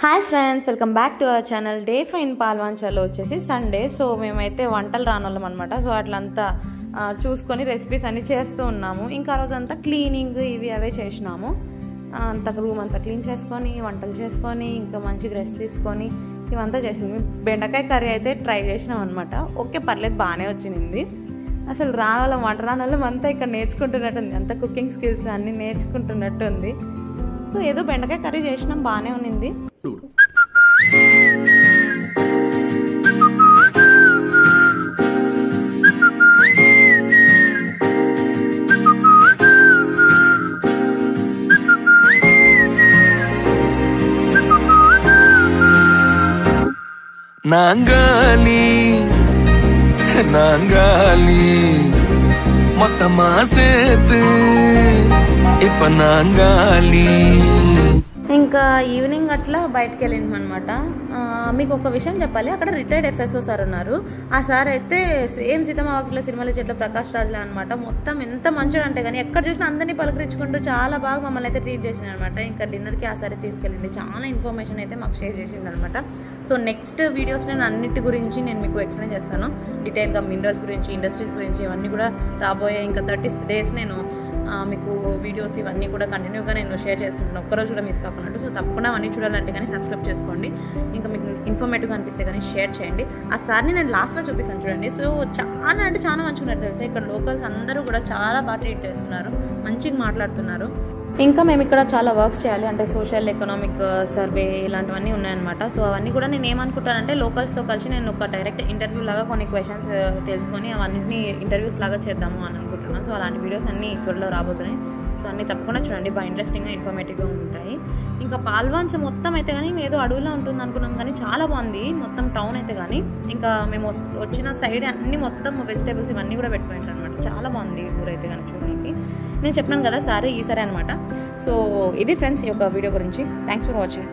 Hi friends, welcome back to our channel. Day 5 in పాల్వంచలో వచ్చేసి Sunday. So మేమైతే వంటలు రానోళ్ళం అనమాట. సో అట్లంతా చూసుకొని రెసిపీస్ అన్నీ చేస్తూ ఉన్నాము. ఇంకా ఆ రోజంతా క్లీనింగ్ ఇవి అవే చేసినాము. అంత రూమ్ అంతా క్లీన్ చేసుకొని వంటలు చేసుకొని ఇంకా మంచిగా రెస్ట్ తీసుకొని ఇవంతా చేసినాము. బెండకాయ కర్రీ అయితే ట్రై చేసినాం అనమాట. ఓకే, పర్లేదు, బాగానే వచ్చింది. అసలు రానోళ్ళం వంట రానోళ్ళం అంతా ఇక్కడ నేర్చుకుంటున్నట్టుంది. అంత కుకింగ్ స్కిల్స్ అన్నీ నేర్చుకుంటున్నట్టు ఉంది. సో ఏదో బెండకాయ కర్రీ చేసినాం, బాగానే ఉన్నింది. நாங்காலி மொத்தமா சேர்த்து இப்ப நாங்காலி. ఇంకా ఈవినింగ్ అట్లా బయటకు వెళ్ళినాం అనమాట. మీకు ఒక విషయం చెప్పాలి, అక్కడ రిటైర్డ్ FSO సార్ ఉన్నారు. ఆ సార్ అయితే సేమ్ సీతమ్మ వాకిట్లో సినిమాల చెట్ల ప్రకాష్ రాజ్లా అనమాట. మొత్తం ఎంత మంచోడు అంటే కానీ ఎక్కడ చూసినా అందరినీ పలకరించుకుంటూ చాలా బాగా మమ్మల్ని అయితే ట్రీట్ చేసింది అనమాట. ఇంకా డిన్నర్కి ఆ సారి తీసుకెళ్ళింది. చాలా ఇన్ఫర్మేషన్ అయితే మాకు షేర్ చేసింది అనమాట. సో నెక్స్ట్ వీడియోస్ నేను అన్నిటి గురించి నేను మీకు ఎక్స్ప్లెయిన్ చేస్తాను డీటెయిల్గా. మినరల్స్ గురించి, ఇండస్ట్రీస్ గురించి ఇవన్నీ కూడా రాబోయే ఇంకా 30 days నేను మీకు వీడియోస్ ఇవన్నీ కూడా కంటిన్యూగా నేను షేర్ చేస్తుంటాను, ఒక్కరోజు కూడా మిస్ కాకుండా. సో తప్పకుండా అవన్నీ చూడాలంటే కానీ సబ్స్క్రైబ్ చేసుకోండి. ఇంకా మీకు ఇన్ఫర్మేటివ్గా అనిపిస్తే కానీ షేర్ చేయండి. ఆ సార్ని నేను లాస్ట్లో చూపిస్తాను చూడండి. సో చాలా అంటే చాలా మంచిగా ఉన్నారు తెలుసా. ఇక్కడ లోకల్స్ అందరూ కూడా చాలా బాగా ట్రీట్ చేస్తున్నారు, మంచిగా మాట్లాడుతున్నారు. ఇంకా మేము ఇక్కడ చాలా వర్క్స్ చేయాలి, అంటే సోషల్ ఎకనామిక్ సర్వే ఇలాంటివన్నీ ఉన్నాయన్నమాట. సో అవన్నీ కూడా నేను ఏమనుకుంటానంటే లోకల్స్తో కలిసి నేను ఒక డైరెక్ట్ ఇంటర్వ్యూ లాగా కొన్ని క్వశ్చన్స్ తెలుసుకొని అవన్నింటినీ ఇంటర్వ్యూస్ లాగా చేద్దాము అని అనుకుంటున్నాను. సో అలాంటి వీడియోస్ అన్నీ త్వరలో రాబోతున్నాయి. సో అన్నీ తప్పకుండా చూడండి, బాగా ఇంట్రెస్టింగ్గా ఇన్ఫర్మేటివ్గా ఉంటాయి. ఇంకా పాల్వంచ మొత్తం అయితే కానీ ఏదో అడవిలో ఉంటుంది అనుకున్నాం, కానీ చాలా బాగుంది మొత్తం టౌన్ అయితే. కానీ ఇంకా మేము వచ్చిన సైడ్ అన్నీ మొత్తం వెజిటేబుల్స్ ఇవన్నీ కూడా పెట్టుకుంటారు అనమాట. చాలా బాగుంది ఊరైతే కానీ చూడడానికి. నేను చెప్పినాను కదా సారీ ఈసారి అనమాట. సో ఇది ఫ్రెండ్స్ ఈ యొక్క వీడియో గురించి. Thanks for watching.